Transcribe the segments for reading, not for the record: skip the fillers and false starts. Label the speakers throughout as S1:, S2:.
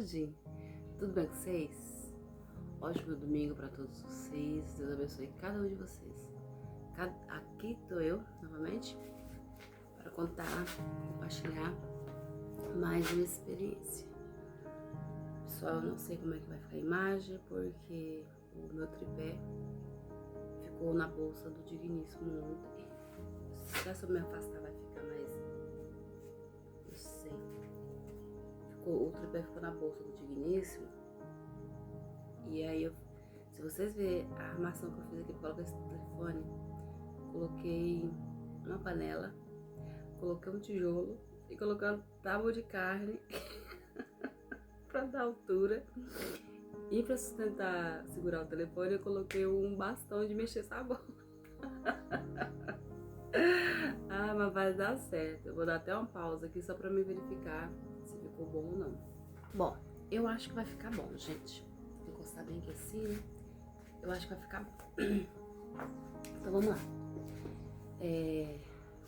S1: tarde, tudo bem com vocês? Ótimo domingo para todos vocês, Deus abençoe cada um de vocês. Aqui estou eu, novamente, para compartilhar mais uma experiência. Pessoal, eu não sei como é que vai ficar a imagem, porque o meu tripé ficou na bolsa do digníssimo ontem. Se eu me afastar vai ficar mais... não sei. O tripé ficou na bolsa do digníssimo. E aí, se vocês verem a armação que eu fiz aqui, coloquei esse telefone, coloquei uma panela, coloquei um tijolo e coloquei uma tábua de carne pra dar altura. E pra sustentar, segurar o telefone, eu coloquei um bastão de mexer sabão. Ah, mas vai dar certo. Eu vou dar até uma pausa aqui só pra me verificar se ficou bom ou não. Bom, eu acho que vai ficar bom, gente. Vou encostar bem aqui assim, né? Eu acho que vai ficar bom. Então vamos lá.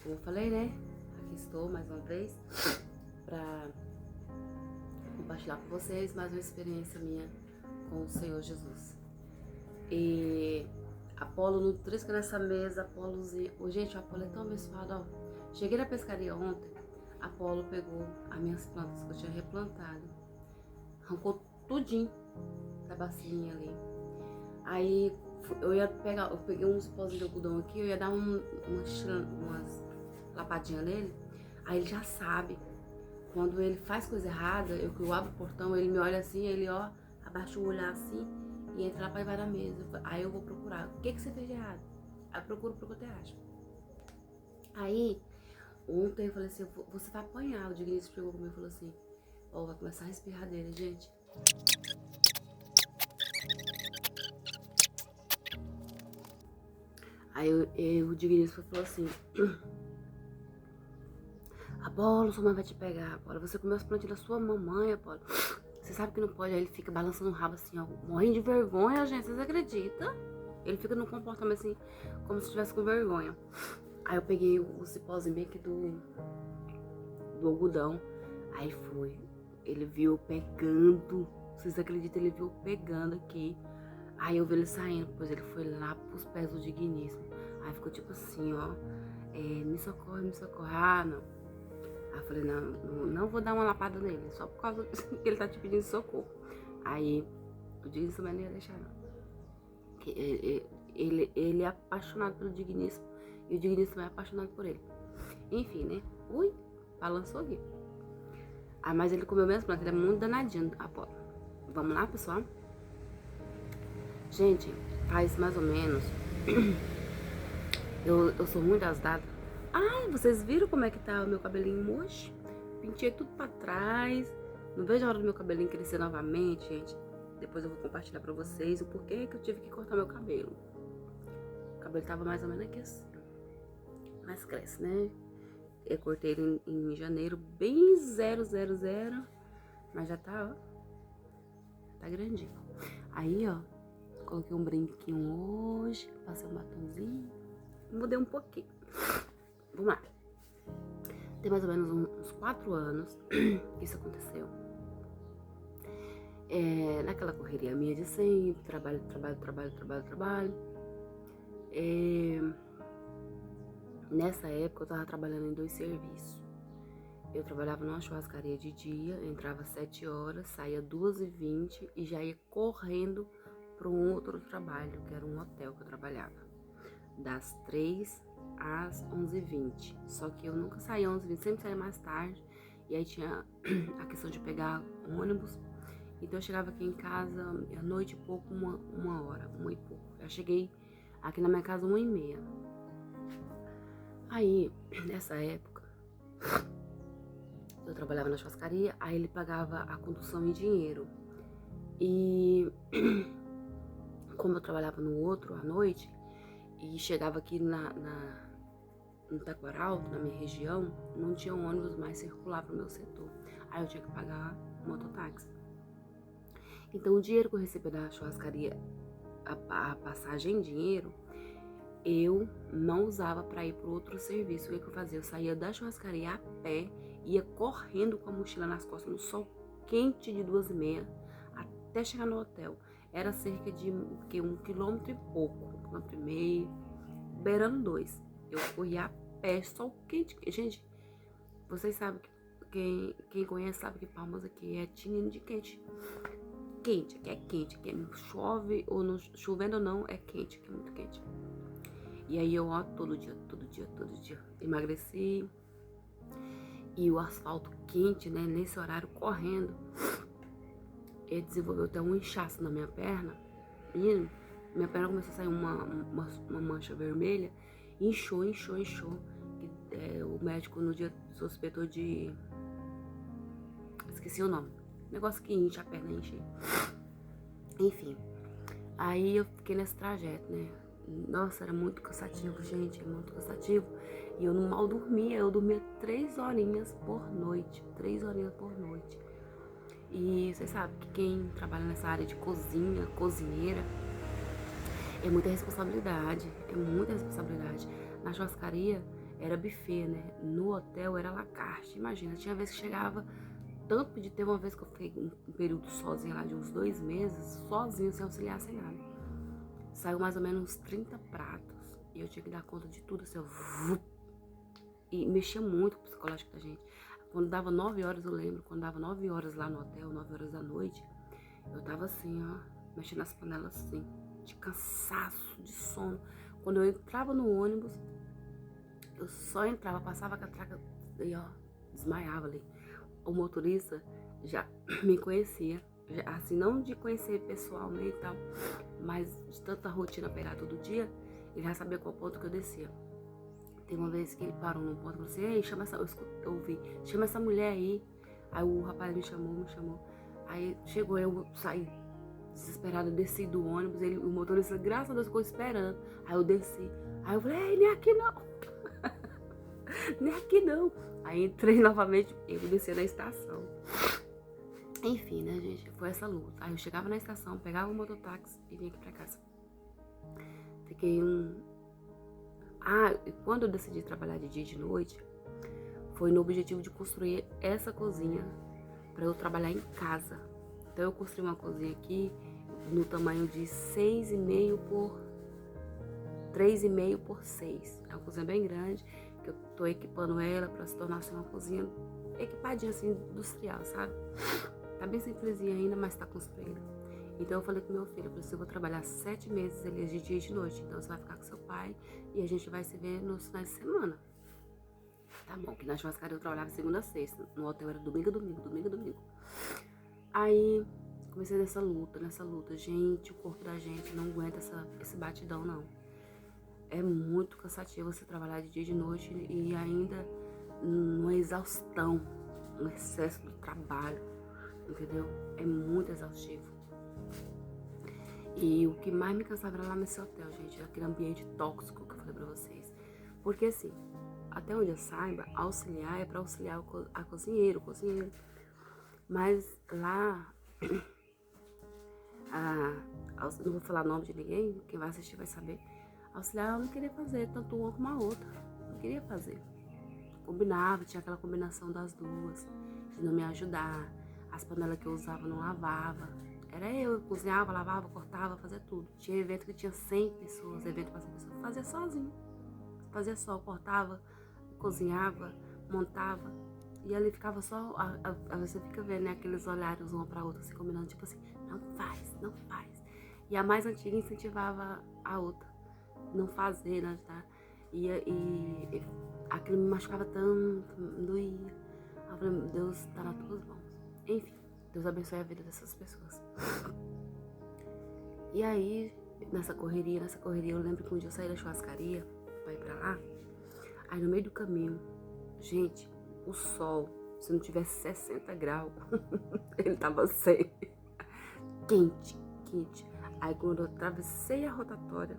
S1: Como eu falei, né? Aqui estou mais uma vez pra compartilhar com vocês mais uma experiência minha com o Senhor Jesus. E Apolo nutrisca nessa mesa, Apolozinho. Gente, o Apolo é tão abençoado, ó. Cheguei na pescaria ontem, Apolo pegou as minhas plantas que eu tinha replantado, arrancou tudinho da bacinha ali. Aí eu peguei uns pozinhos de algodão aqui, eu ia dar umas lapadinhas nele. Aí ele já sabe. Quando ele faz coisa errada, eu abro o portão, ele me olha assim, ele ó, abaixa o olhar assim e entra lá pra debaixo da mesa. Aí eu vou procurar, o que você fez de errado? Aí eu procuro o que eu acho. Aí, ontem eu falei assim, você vai apanhar. O Digníssimo chegou comigo e falou assim, ó, vai começar a espirradeira, gente. Aí o Digníssimo falou assim, Apolo, sua mãe vai te pegar, Apolo. Você comeu as plantinhas da sua mamãe, Apolo. Você sabe que não pode. Aí ele fica balançando o rabo assim, ó, morrendo de vergonha, gente. Vocês acreditam? Ele fica num comportamento assim, como se estivesse com vergonha. Aí eu peguei o cipózinho bem aqui do algodão. Aí foi. Ele viu pegando. Vocês acreditam? Ele viu pegando aqui. Aí eu vi ele saindo. Depois ele foi lá pros pés do digníssimo. Aí ficou tipo assim, ó. Me socorre, me socorre. Ah, não. Aí eu falei, não vou dar uma lapada nele, só por causa que ele tá te pedindo socorro. Aí o digníssimo não ia deixar não. Ele é apaixonado pelo digníssimo e o digníssimo é apaixonado por ele. Enfim, né? Ui, balançou aqui. Ah, mas ele comeu mesmo, porque ele é muito danadinho, Apolo. Vamos lá, pessoal? Gente, faz mais ou menos... eu sou muito das datas. Ai, vocês viram como é que tá o meu cabelinho hoje? Pintei tudo pra trás. Não vejo a hora do meu cabelinho crescer novamente, gente. Depois eu vou compartilhar pra vocês o porquê que eu tive que cortar meu cabelo. O cabelo tava mais ou menos aqui assim. Mas cresce, né? Eu cortei ele em janeiro, bem 000. Mas já tá, ó. Tá grandinho. Aí, ó. Coloquei um brinquinho hoje. Passei um batonzinho. Mudei um pouquinho. Vamos lá. Tem mais ou menos uns 4 anos que isso aconteceu. Naquela correria minha de sempre, trabalho. Nessa época eu tava trabalhando em 2 serviços. Eu trabalhava numa churrascaria de dia, entrava às 7 horas, saía 2h20 e já ia correndo para um outro trabalho, que era um hotel que eu trabalhava. Das 3 às 11h20. Só que eu nunca saía às 11h20, sempre saía mais tarde. E aí tinha a questão de pegar ônibus. Então eu chegava aqui em casa à noite e pouco, uma hora, 1 e pouco. Eu cheguei aqui na minha casa 1h30. Aí, nessa época, eu trabalhava na churrascaria, aí ele pagava a condução em dinheiro. E como eu trabalhava no outro à noite, e chegava aqui no Taquaral, na minha região, não tinha um ônibus mais circular pro meu setor. Aí eu tinha que pagar mototáxi. Então o dinheiro que eu recebia da churrascaria, a passagem em dinheiro, eu não usava para ir pro outro serviço. O que eu fazia? Eu saía da churrascaria a pé, ia correndo com a mochila nas costas, no sol quente de 2h30 até chegar no hotel. Era cerca de 1,5 km, 1,5 km, beirando 2. Eu fui a pé, sol quente. Gente, vocês sabem que quem conhece sabe que Palmas aqui é tinindo de quente. Quente, aqui é quente, aqui não chove ou não chovendo ou não, é quente, aqui é muito quente. E aí eu, ó, todo dia, emagreci. E o asfalto quente, né, nesse horário, correndo, ele desenvolveu até um inchaço na minha perna. E minha perna começou a sair uma mancha vermelha. Inchou. O médico no dia suspeitou de... Esqueci o nome. Negócio que incha a perna, enche. Enfim. Aí eu fiquei nesse trajeto, né? Nossa, era muito cansativo, gente. Muito cansativo. E eu mal dormia. Eu dormia 3 horinhas por noite. 3 horinhas por noite. E você sabe que quem trabalha nessa área de cozinha, cozinheira, é muita responsabilidade. É muita responsabilidade. Na churrascaria era buffet, né? No hotel era à la carte. Imagina, tinha vez que chegava... Tanto de ter uma vez que eu fiquei um período sozinha lá de uns 2 meses, sozinha, sem auxiliar, sem nada. Saiu mais ou menos uns 30 pratos. E eu tinha que dar conta de tudo, assim, e mexia muito com o psicológico da gente. Quando dava 9 horas, eu lembro, quando dava 9 horas lá no hotel, 9 horas da noite, eu tava assim, ó, mexendo nas panelas assim, de cansaço, de sono. Quando eu entrava no ônibus, eu só entrava, passava a catraca e ó, desmaiava ali. O motorista já me conhecia, já, assim, não de conhecer pessoalmente e tal, mas de tanta rotina pegar todo dia, ele já sabia qual ponto que eu descia. Tem uma vez que ele parou num ponto e falou assim, ei, chama essa, eu ouvi, chama essa mulher aí. Aí o rapaz me chamou. Aí chegou, eu saí desesperada, desci do ônibus, o motorista, graças a Deus, ficou esperando. Aí eu desci, aí eu falei, ei, nem aqui não. Nem aqui não. Aí entrei novamente, eu desci na estação. Enfim, né, gente? Foi essa luta. Aí eu chegava na estação, pegava o mototáxi e vinha aqui pra casa. Fiquei e quando eu decidi trabalhar de dia e de noite, foi no objetivo de construir essa cozinha pra eu trabalhar em casa. Então eu construí uma cozinha aqui no tamanho de 6,5 por 3,5 por 6. É uma cozinha bem grande, que eu tô equipando ela pra se tornar assim, uma cozinha equipadinha assim, industrial, sabe? Tá bem simplesinha ainda, mas tá construída. Então eu falei com meu filho, eu falei assim, eu vou trabalhar 7 meses ali de dia e de noite, então você vai ficar com seu pai e a gente vai se ver nos finais de semana. Tá bom, que na churrascaria eu trabalhava segunda a sexta, no hotel era domingo. Aí comecei nessa luta, gente, o corpo da gente não aguenta esse batidão não. É muito cansativo você trabalhar de dia e de noite e ainda numa exaustão, um excesso de trabalho, entendeu? É muito exaustivo. E o que mais me cansava era lá nesse hotel, gente, aquele ambiente tóxico que eu falei pra vocês. Porque assim, até onde eu saiba, auxiliar é pra auxiliar a cozinheiro. Mas lá, não vou falar nome de ninguém, quem vai assistir vai saber. Auxiliar eu não queria fazer, tanto uma como a outra. Não queria fazer. Combinava, tinha aquela combinação das duas, de não me ajudar. As panelas que eu usava não lavava. Era eu cozinhava, lavava, cortava, fazia tudo. Tinha evento que tinha 100 pessoas, evento para 100 pessoas. Eu fazia sozinho. Fazia só, cortava, cozinhava, montava. E ali ficava só, você fica vendo, né, aqueles olhares uma pra outra, se combinando, tipo assim, não faz. E a mais antiga incentivava a outra, não fazer, não ajudar. E aquilo me machucava tanto, me doía. Eu falei, Deus, tá nas tuas mãos. Enfim, Deus abençoe a vida dessas pessoas. E aí, nessa correria, eu lembro que um dia eu saí da churrascaria pra ir pra lá. Aí no meio do caminho, gente, o sol, se não tivesse 60 graus, ele tava 100. Quente. Aí quando eu atravessei a rotatória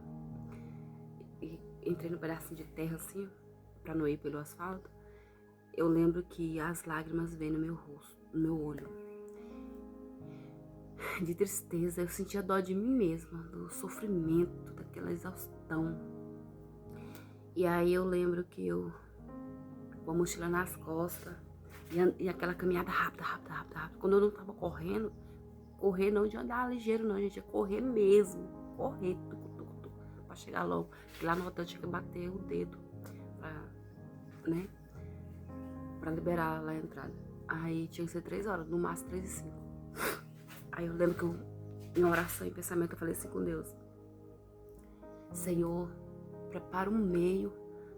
S1: e entrei no pedacinho de terra assim, pra não ir pelo asfalto, eu lembro que as lágrimas veio no meu rosto, no meu olho. De tristeza, eu sentia dó de mim mesma, do sofrimento, daquela exaustão. E aí eu lembro que eu, com a mochila nas costas, E aquela caminhada rápida, rápida, rápida, rápida. Quando eu não tava correndo, correr não de andar ligeiro não, gente, é correr mesmo. Correr, pra chegar logo. Porque lá no hotel tinha que bater o dedo pra, né, pra liberar lá a entrada. Aí tinha que ser 3 horas, no máximo 3h05. Aí eu lembro que eu, em oração, em pensamento, eu falei assim com Deus: Senhor, prepara um meio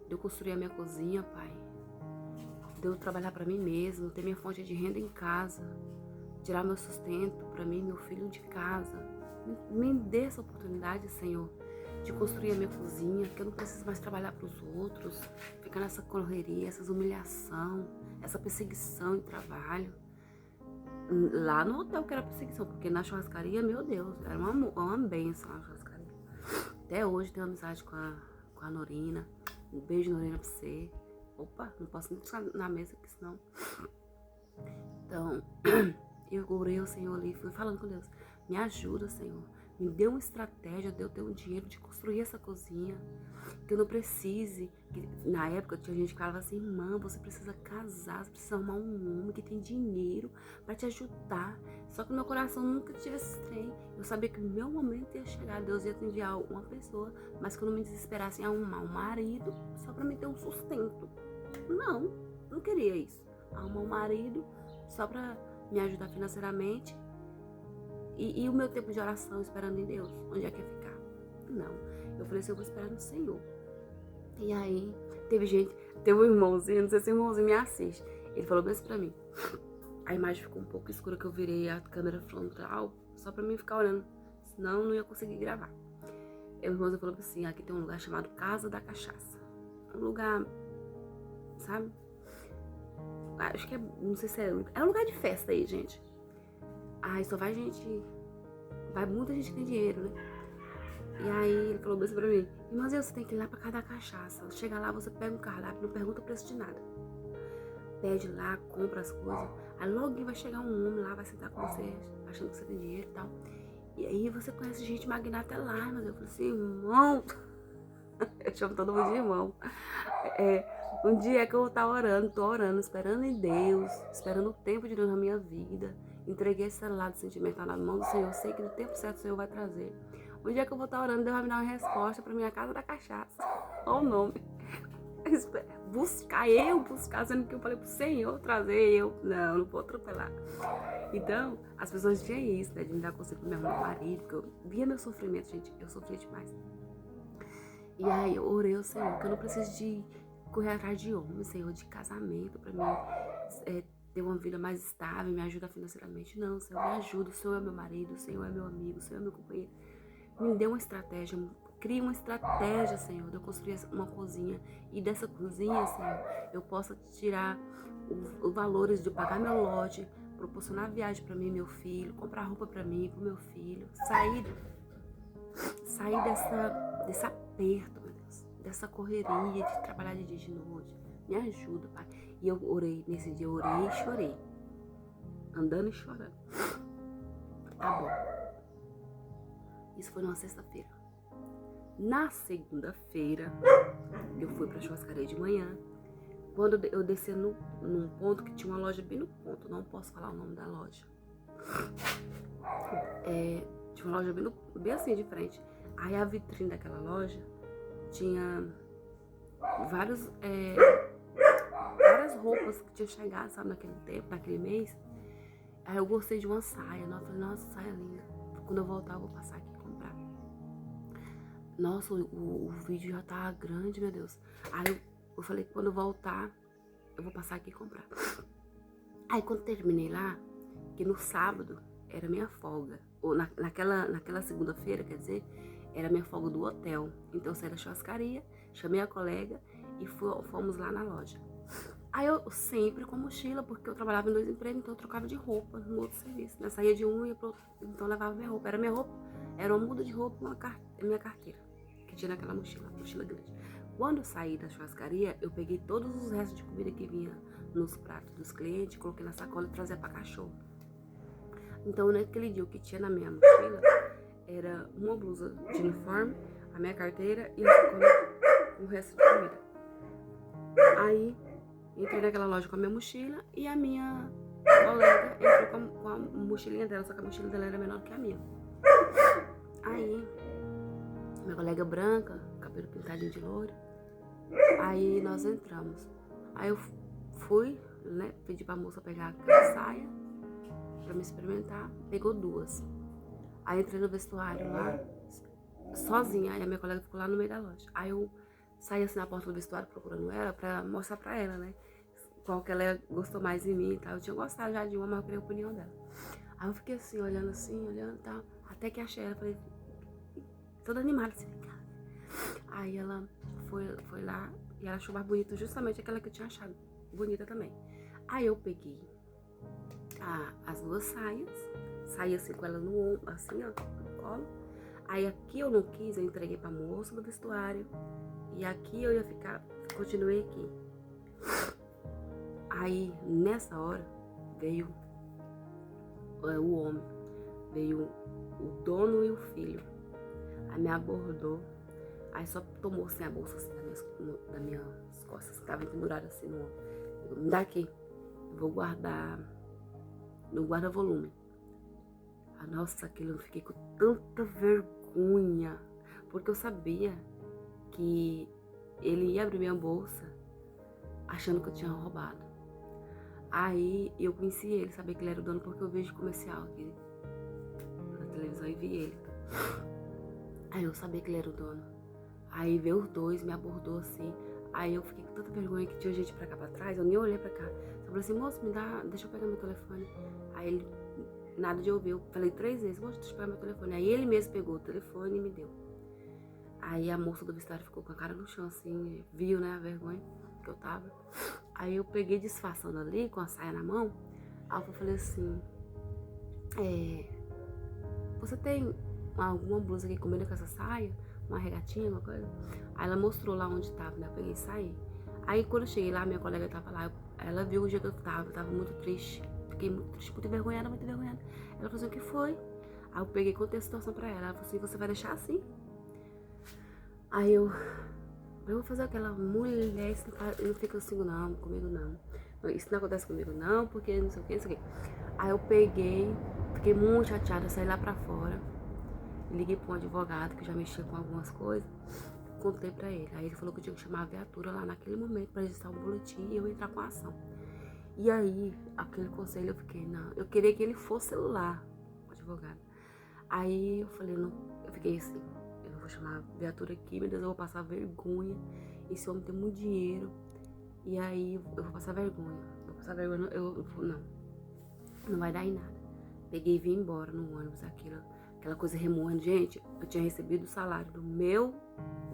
S1: de eu construir a minha cozinha, Pai. De eu trabalhar pra mim mesmo, ter minha fonte de renda em casa, tirar meu sustento pra mim, meu filho de casa. Me dê essa oportunidade, Senhor, de construir a minha cozinha, que eu não preciso mais trabalhar pros outros, ficar nessa correria, essas humilhação, essa perseguição em trabalho. Lá no hotel que era perseguição, porque na churrascaria, meu Deus, era uma benção a churrascaria. Até hoje tenho amizade com a Norina. Um beijo, Norina, pra você. Opa, não posso nem ficar na mesa, porque senão... Então, eu orei ao Senhor ali, fui falando com Deus: me ajuda, Senhor. Me dê uma estratégia de eu ter um dinheiro de construir essa cozinha. Que eu não precise. Que, na época tinha gente que falava assim: irmã, você precisa casar, você precisa arrumar um homem que tem dinheiro pra te ajudar. Só que no meu coração nunca tive esse trem. Eu sabia que o meu momento ia chegar, Deus ia enviar uma pessoa, mas que eu não me desesperasse em arrumar um marido só pra me ter um sustento. Não queria isso. Arrumar um marido só pra me ajudar financeiramente. E o meu tempo de oração esperando em Deus, onde é que ia ficar? Não. Eu falei assim: eu vou esperar no Senhor. E aí, teve um irmãozinho, não sei se o irmãozinho me assiste. Ele falou bem assim pra mim. A imagem ficou um pouco escura, que eu virei a câmera frontal só pra mim ficar olhando. Senão eu não ia conseguir gravar. E o irmãozinho falou assim: aqui tem um lugar chamado Casa da Cachaça. Um lugar, sabe? Acho que é, não sei se é um lugar de festa aí, gente. Aí só vai muita gente que tem dinheiro, né? E aí ele falou assim pra mim: irmãs, você tem que ir lá pra Casa da Cachaça. Chega lá, você pega um cardápio, não pergunta o preço de nada. Pede lá, compra as coisas. Aí logo vai chegar um homem lá, vai sentar com você, achando que você tem dinheiro e tal. E aí você conhece gente magnata lá, mas eu falei assim: irmão, eu chamo todo mundo de irmão. Um dia que eu tô orando, esperando em Deus, esperando o tempo de Deus na minha vida. Entreguei esse celular sentimental na mão do Senhor, sei que no tempo certo o Senhor vai trazer. Um dia que eu vou estar orando, Deus vai me dar uma resposta pra minha Casa da Cachaça. Olha o nome. Buscar, sendo que eu falei pro Senhor trazer, eu, não vou atropelar. Então, as pessoas tinham isso, né, de me dar conselho pro meu marido, porque eu via meu sofrimento, gente, eu sofria demais. E aí eu orei ao Senhor, que eu não preciso de correr atrás de homem, Senhor, de casamento, pra mim ter uma vida mais estável, me ajudar financeiramente. Não, Senhor, me ajuda, o Senhor é meu marido, o Senhor é meu amigo, o Senhor é meu companheiro. Me dê uma estratégia, crie uma estratégia, Senhor, de eu construir uma cozinha. E dessa cozinha, Senhor, eu possa tirar os valores de pagar meu lote, proporcionar viagem pra mim e meu filho, comprar roupa pra mim e pro meu filho, sair desse aperto, meu Deus, dessa correria de trabalhar de dia e de noite. Me ajuda, Pai. E eu orei, nesse dia eu orei e chorei. Andando e chorando. Tá bom. Isso foi numa sexta-feira. Na segunda-feira, eu fui pra churrascaria de manhã. Quando eu desci num ponto que tinha uma loja bem no ponto, não posso falar o nome da loja. Tinha uma loja bem assim de frente. Aí a vitrine daquela loja tinha várias roupas que tinham chegado, sabe, naquele tempo, naquele mês. Aí eu gostei de uma saia, eu falei: nossa, saia linda. Quando eu voltar, eu vou passar aqui e comprar. Nossa, o vídeo já tá grande, meu Deus. Aí eu falei que quando eu voltar, eu vou passar aqui e comprar. Aí quando terminei lá, que no sábado era minha folga, ou naquela segunda-feira, quer dizer, era minha folga do hotel. Então eu saí da churrascaria, chamei a colega e fomos lá na loja. Aí eu sempre com mochila, porque eu trabalhava em 2 empregos, então eu trocava de roupa no outro serviço. Eu saía de um e ia pro outro, então eu levava minha roupa. Era uma muda de roupa e minha carteira, que tinha naquela mochila grande. Quando eu saí da churrascaria, eu peguei todos os restos de comida que vinha nos pratos dos clientes, coloquei na sacola e trazia pra cachorro. Então naquele dia o que tinha na minha mochila era uma blusa de uniforme, a minha carteira e a sacola com o resto de comida. Aí Entrei naquela loja com a minha mochila e a minha colega entrou com a mochilinha dela, só que a mochila dela era menor que a minha. Aí, minha colega branca, cabelo pintadinho de loiro, aí nós entramos. Aí eu fui, né, pedi pra moça pegar aquela saia pra me experimentar, pegou 2. Aí entrei no vestuário lá, sozinha, aí a minha colega ficou lá no meio da loja. Aí eu saí assim na porta do vestuário procurando ela pra mostrar pra ela, né, qual que ela gostou mais em mim e tal. Eu tinha gostado já de uma, mas eu queria a opinião dela. Aí eu fiquei assim, olhando e tal, até que achei ela, falei, toda animada assim, cara. Aí ela foi lá e ela achou mais bonita justamente aquela que eu tinha achado bonita também. Aí eu peguei as 2 saias, saí assim com ela no ombro, assim, ó, no colo. Aí aqui eu não quis, eu entreguei pra moça do vestuário. E aqui eu ia ficar, continuei aqui. Aí nessa hora veio o homem, veio o dono e o filho. Aí me abordou, aí só tomou assim a bolsa assim das minhas costas, que tava pendurada assim no ombro. Me dá aqui, eu vou guardar no guarda-volume. Nossa, aquilo eu fiquei com tanta vergonha, porque eu sabia que ele ia abrir minha bolsa achando que eu tinha roubado. Aí eu conheci ele, sabia que ele era o dono porque eu vejo comercial aqui na televisão e vi ele. Aí eu sabia que ele era o dono. Aí veio os 2, me abordou assim. Aí eu fiquei com tanta vergonha que tinha gente pra cá pra trás, eu nem olhei pra cá. Eu falei assim, moço, me dá, deixa eu pegar meu telefone. Aí ele, nada de ouvir, eu falei 3 vezes, moço, deixa eu pegar meu telefone. Aí ele mesmo pegou o telefone e me deu. Aí a moça do vestuário ficou com a cara no chão assim, viu, né, a vergonha que eu tava. Aí eu peguei disfarçando ali, com a saia na mão. Aí eu falei assim, você tem alguma blusa que combina com essa saia? Uma regatinha, uma coisa? Aí ela mostrou lá onde tava, né? Eu peguei e saí. Aí quando eu cheguei lá, minha colega tava lá, ela viu o jeito que eu tava muito triste. Fiquei muito triste, muito envergonhada, muito envergonhada. Ela falou assim, o que foi? Aí eu peguei e contei a situação pra ela. Ela falou assim, você vai deixar assim? Aí eu vou fazer aquela mulher, isso não fica assim não, comigo não. Isso não acontece comigo não, porque não sei o que, não sei o que. Aí eu peguei, fiquei muito chateada, saí lá pra fora. Liguei pra um advogado que já mexia com algumas coisas. Contei pra ele. Aí ele falou que eu tinha que chamar a viatura lá naquele momento pra registrar um boletim e eu entrar com a ação. E aí, aquele conselho eu fiquei, não, eu queria que ele fosse lá, o advogado. Aí eu falei, não, eu fiquei assim, eu não vou chamar a viatura aqui, meu Deus, eu vou passar vergonha. Esse homem tem muito dinheiro. E aí eu vou passar vergonha. Não vai dar em nada. Peguei e vim embora no ônibus, aquela coisa remoendo. Gente, eu tinha recebido o salário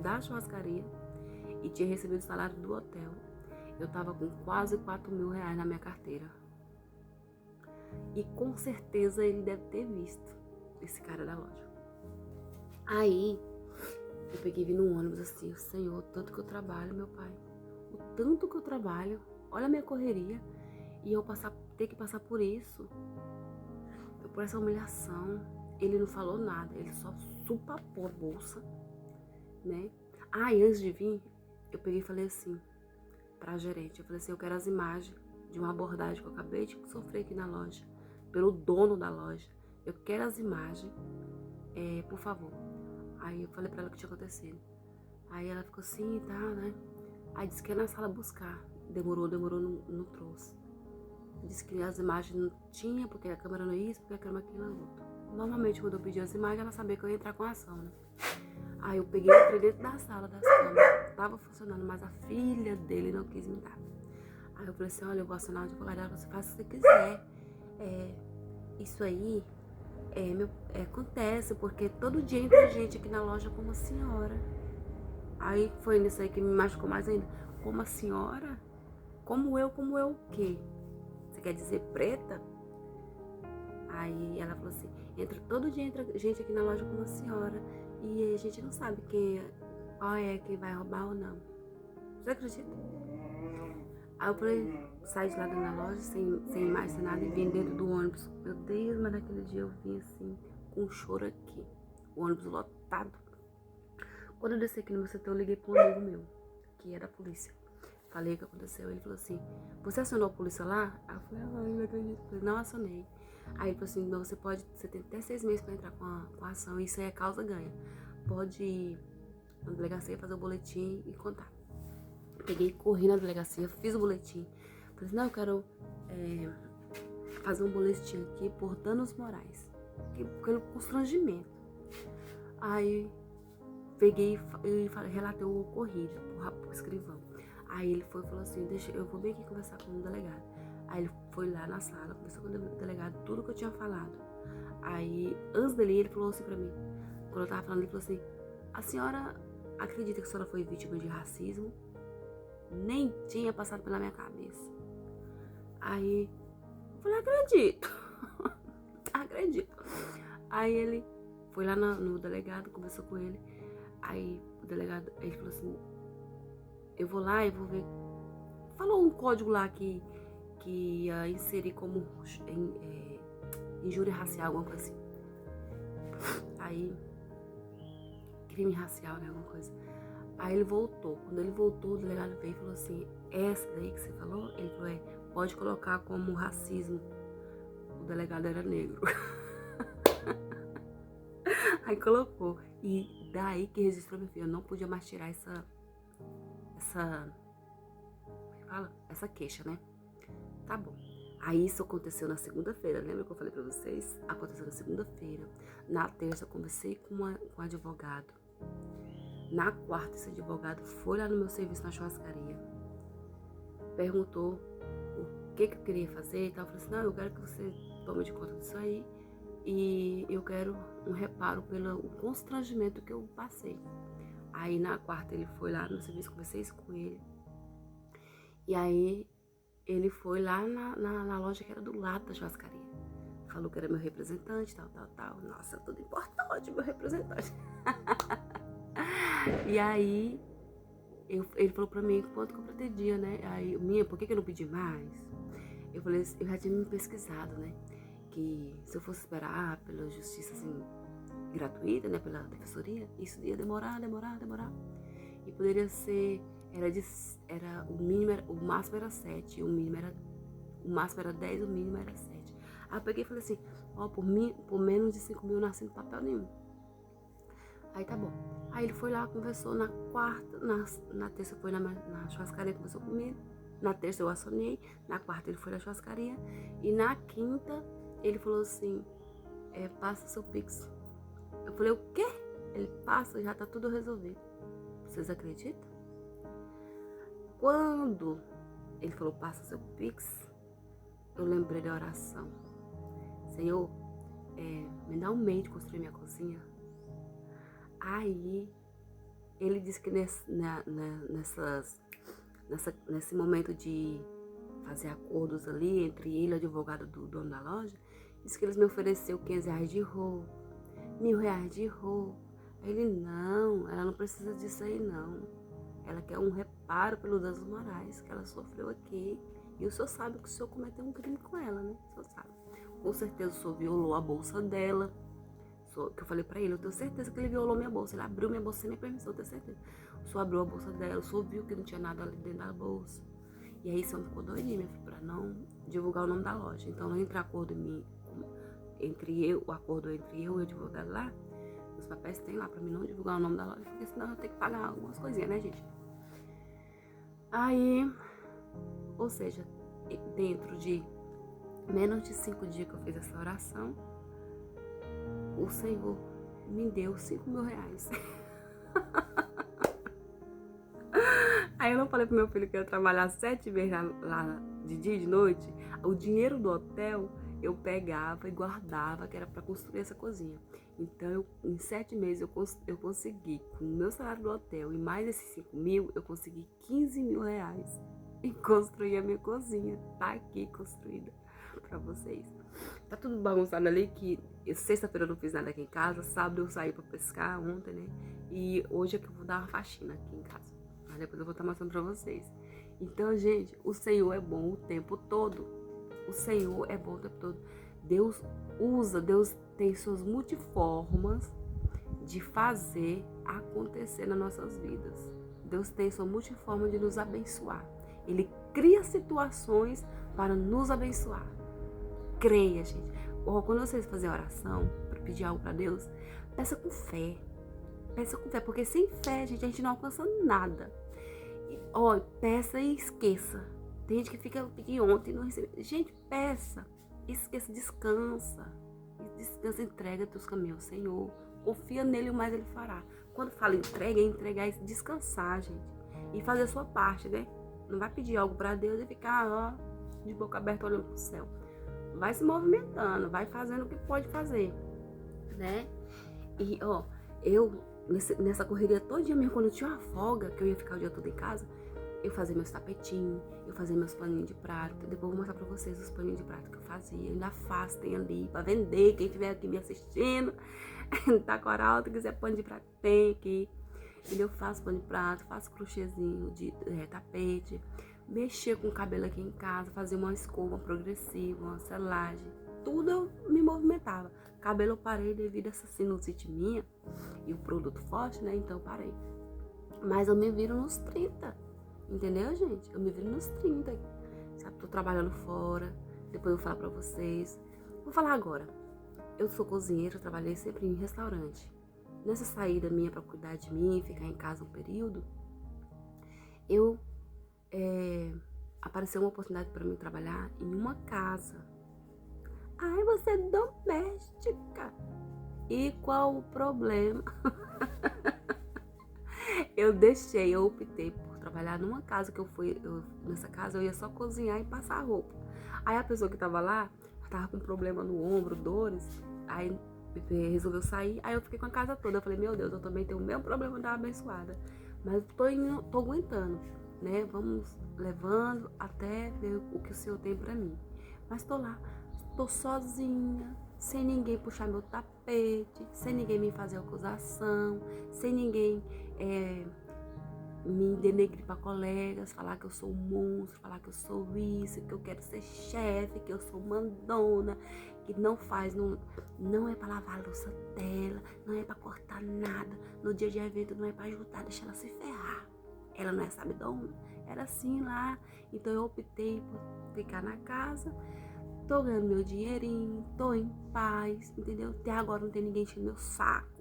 S1: da churrascaria e tinha recebido o salário do hotel. Eu tava com quase 4 mil reais na minha carteira. E com certeza ele deve ter visto, esse cara da loja. Aí, eu peguei e vim no ônibus assim, Senhor, o tanto que eu trabalho, meu pai. O tanto que eu trabalho, olha a minha correria. E eu ter que passar por isso, por essa humilhação. Ele não falou nada, ele só supapou a bolsa, né? E antes de vir, eu peguei e falei assim pra gerente, eu falei assim, eu quero as imagens de uma abordagem que eu acabei de sofrer aqui na loja, pelo dono da loja. Eu quero as imagens, por favor. Aí eu falei pra ela o que tinha acontecido. Aí ela ficou assim, tá, né? Aí disse que ia na sala buscar. Demorou, não trouxe. Disse que as imagens não tinha, porque a câmera não é isso, porque a câmera aquilo é outro. Normalmente, quando eu pedi as imagens, ela sabia que eu ia entrar com a ação, né? Aí eu peguei e entrei dentro da sala das câmeras. Tava funcionando, mas a filha dele não quis me dar. Aí eu falei assim, olha, eu vou assinar o advogado. Ela falou assim, faça o que você quiser. Isso aí acontece, porque todo dia entra gente aqui na loja como a senhora. Aí foi nisso aí que me machucou mais ainda. Como a senhora? Como eu o quê? Você quer dizer preta? Aí ela falou assim, todo dia entra gente aqui na loja como a senhora. E a gente não sabe qual é quem vai roubar ou não. Você acredita? Aí eu falei, saí de lá da loja sem mais sem nada e vim dentro do ônibus. Meu Deus, mas naquele dia eu vim assim, com um choro aqui. O ônibus lotado. Quando eu desci aqui no meu setor, eu liguei para um amigo meu, que é da polícia. Falei o que aconteceu. Ele falou assim, você acionou a polícia lá? Aí eu falei, não acredito. Eu falei, não acionei. Aí ele falou assim, não, você tem até 6 meses pra entrar com a ação. Isso aí é causa ganha. Pode ir na delegacia, fazer o boletim e contar. Peguei, corri na delegacia, fiz o boletim. Falei assim, não, eu quero fazer um boletim aqui por danos morais. Pelo constrangimento. Aí peguei e relatei o ocorrido pro escrivão. Aí ele foi e falou assim, deixa, eu vou bem aqui conversar com o delegado. Aí ele foi lá na sala, conversou com o delegado, tudo que eu tinha falado. Aí, antes dele, ele falou assim pra mim, quando eu tava falando, ele falou assim, a senhora acredita que a senhora foi vítima de racismo? Nem tinha passado pela minha cabeça. Aí, eu falei, acredito. Acredito. Aí ele foi lá no delegado, conversou com ele. Aí o delegado, ele falou assim, eu vou lá e vou ver. Falou um código lá que ia inserir como injúria racial, alguma coisa assim. Aí, crime racial, né, alguma coisa. Aí ele voltou. Quando ele voltou, o delegado veio e falou assim, essa daí que você falou? Ele falou, pode colocar como racismo. O delegado era negro. Aí colocou. E daí que registrou, meu filho, eu não podia mais tirar essa queixa, né? Tá bom. Aí isso aconteceu na segunda-feira, lembra que eu falei pra vocês? Aconteceu na segunda-feira. Na terça eu conversei com um advogado. Na quarta esse advogado foi lá no meu serviço na churrascaria. Perguntou o que eu queria fazer e tal. Eu falei assim, não, eu quero que você tome de conta disso aí. E eu quero um reparo pelo constrangimento que eu passei. Aí na quarta ele foi lá no serviço, conversei isso com ele. E aí ele foi lá na loja que era do lado da churrascaria. Falou que era meu representante, tal. Nossa, tudo importante, meu representante. E aí ele falou pra mim quanto que eu pretendia, né? Aí, por que eu não pedi mais? Eu falei, eu já tinha me pesquisado, né? Que se eu fosse esperar pela justiça, assim, gratuita, né? Pela defensoria, isso ia demorar. E poderia ser, o mínimo, o máximo era 7, o máximo era 10, o mínimo era 7. Aí eu peguei e falei assim, por menos de 5 mil eu não assino papel nenhum. Aí tá bom. Aí ele foi lá, conversou na quarta, na terça foi na churrascaria, conversou comigo. Na terça eu acionei, na quarta ele foi na churrascaria. E na quinta ele falou assim, passa seu Pix. Eu falei, o quê? Ele passa, já tá tudo resolvido. Vocês acreditam? Quando ele falou, passa seu Pix, eu lembrei da oração. Senhor, me dá um meio de construir minha cozinha. Aí, ele disse que nesse momento de fazer acordos ali entre ele e o advogado do dono da loja, disse que eles me ofereceram R$500 de roupa, R$1.000 de roupa. Aí ele, não, ela não precisa disso aí não. Ela quer um reparo pelos danos morais que ela sofreu aqui. E o senhor sabe que o senhor cometeu um crime com ela, né? O senhor sabe. Com certeza o senhor violou a bolsa dela. Que eu falei pra ele, eu tenho certeza que ele violou minha bolsa. Ele abriu minha bolsa sem minha permissão, eu tenho certeza. O senhor abriu a bolsa dela, o senhor viu que não tinha nada ali dentro da bolsa. E aí o senhor ficou doidinho, minha filha, pra não divulgar o nome da loja. Então, entre acordo o acordo entre eu e o advogado lá, os papéis tem lá pra mim não divulgar o nome da loja, porque senão eu tenho que pagar algumas coisinhas, né, gente? Aí, ou seja, dentro de menos de 5 dias que eu fiz essa oração, o Senhor me deu R$5.000. Aí eu não falei pro meu filho que eu ia trabalhar 7 vezes lá de dia e de noite. O dinheiro do hotel eu pegava e guardava, que era para construir essa cozinha. Então, em 7 meses eu consegui, com o meu salário do hotel e mais esses 5 mil, eu consegui R$15.000 e construir a minha cozinha. Tá aqui construída para vocês. Tá tudo bagunçado ali, que sexta-feira eu não fiz nada aqui em casa, sábado eu saí pra pescar ontem, né? E hoje é que eu vou dar uma faxina aqui em casa. Mas depois eu vou estar mostrando pra vocês. Então, gente, o Senhor é bom o tempo todo. O Senhor é bom o tempo todo. Deus tem suas multiformas de fazer acontecer nas nossas vidas. Deus tem sua multiforma de nos abençoar. Ele cria situações para nos abençoar. Creia, gente. Quando vocês fazem oração para pedir algo para Deus, peça com fé. Peça com fé, porque sem fé, gente, a gente não alcança nada. Peça e esqueça. Tem gente que fica de ontem e não recebe. Gente, peça. Esqueça, descansa. Descansa, entrega teus caminhos ao Senhor. Confia nele, o mais ele fará. Quando fala entrega, é entregar e descansar, gente. E fazer a sua parte, né? Não vai pedir algo para Deus e ficar, de boca aberta olhando pro céu. Vai se movimentando, vai fazendo o que pode fazer, né? E, eu, nessa correria todo dia mesmo, quando eu tinha uma folga, que eu ia ficar o dia todo em casa, eu fazia meus tapetinhos, eu fazia meus paninhos de prato. Depois eu vou mostrar pra vocês os paninhos de prato que eu fazia. Eu ainda faço, tem ali pra vender. Quem estiver aqui me assistindo, tá coral, se quiser pano de prato, tem aqui. E eu faço pano de prato, faço crochêzinho de tapete, mexer com o cabelo aqui em casa, fazer uma escova progressiva, uma selagem. Tudo eu me movimentava. Cabelo eu parei devido a essa sinusite minha e o produto forte, né? Então eu parei. Mas eu me viro nos 30. Entendeu, gente? Eu me viro nos 30. Sabe? Tô trabalhando fora. Depois eu vou falar pra vocês. Vou falar agora. Eu sou cozinheira, eu trabalhei sempre em restaurante. Nessa saída minha pra cuidar de mim, ficar em casa um período, apareceu uma oportunidade pra mim trabalhar em uma casa. Ai, você é doméstica. E qual o problema? Eu optei por trabalhar numa casa que nessa casa eu ia só cozinhar e passar roupa. Aí a pessoa que tava lá, tava com problema no ombro, dores, aí resolveu sair, aí eu fiquei com a casa toda. Eu falei, meu Deus, eu também tenho o mesmo problema da abençoada. Mas tô aguentando, né? Vamos levando até ver o que o Senhor tem pra mim. Mas tô lá, tô sozinha, sem ninguém puxar meu tapete, sem ninguém me fazer acusação, sem ninguém me denegrir para colegas, falar que eu sou um monstro, falar que eu sou isso, que eu quero ser chefe, que eu sou mandona, que não é para lavar a louça dela, não é para cortar nada, no dia de evento não é para ajudar, deixa ela se ferrar. Ela não é sabidona, era assim lá. Então eu optei por ficar na casa, tô ganhando meu dinheirinho, tô em paz, entendeu? Até agora não tem ninguém enchendo meu saco.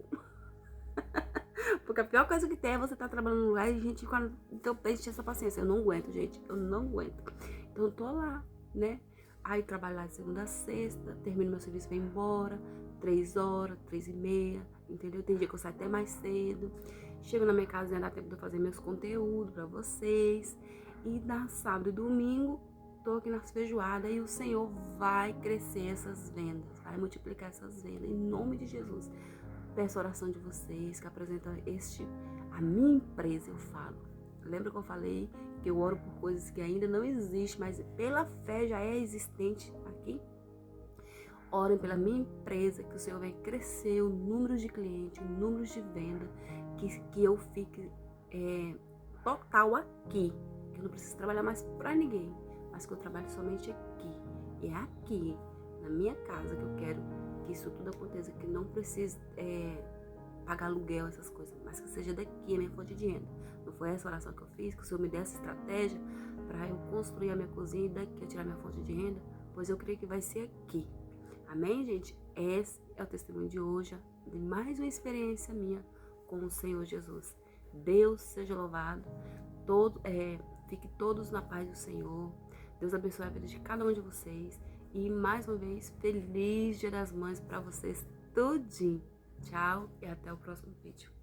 S1: Porque a pior coisa que tem é você estar trabalhando num lugar e a gente, então, tem essa paciência. Eu não aguento, gente. Eu não aguento. Então, eu tô lá, né? Aí, trabalho lá de segunda a sexta, termino meu serviço, venho embora, 3 horas, 3h30, entendeu? Tem dia que eu saio até mais cedo. Chego na minha casa e dá tempo de eu fazer meus conteúdos pra vocês. E na sábado e domingo, tô aqui nas feijoadas e o Senhor vai crescer essas vendas, vai multiplicar essas vendas, em nome de Jesus. Peço a oração de vocês que apresentam a minha empresa, eu falo. Lembra que eu falei que eu oro por coisas que ainda não existem, mas pela fé já é existente aqui? Orem pela minha empresa, que o Senhor vai crescer o número de clientes, o número de venda, que eu fique total aqui, que eu não preciso trabalhar mais para ninguém, mas que eu trabalhe somente aqui. E é aqui, na minha casa, que eu quero que isso tudo aconteça, que não precise pagar aluguel, essas coisas, mas que seja daqui a minha fonte de renda. Não foi essa oração que eu fiz, que o Senhor me desse estratégia para eu construir a minha cozinha e daqui eu tirar minha fonte de renda? Pois eu creio que vai ser aqui. Amém, gente? Esse é o testemunho de hoje, de mais uma experiência minha com o Senhor Jesus. Deus seja louvado. Fique todos na paz do Senhor. Deus abençoe a vida de cada um de vocês. E mais uma vez, feliz Dia das Mães para vocês tudinho. Tchau e até o próximo vídeo.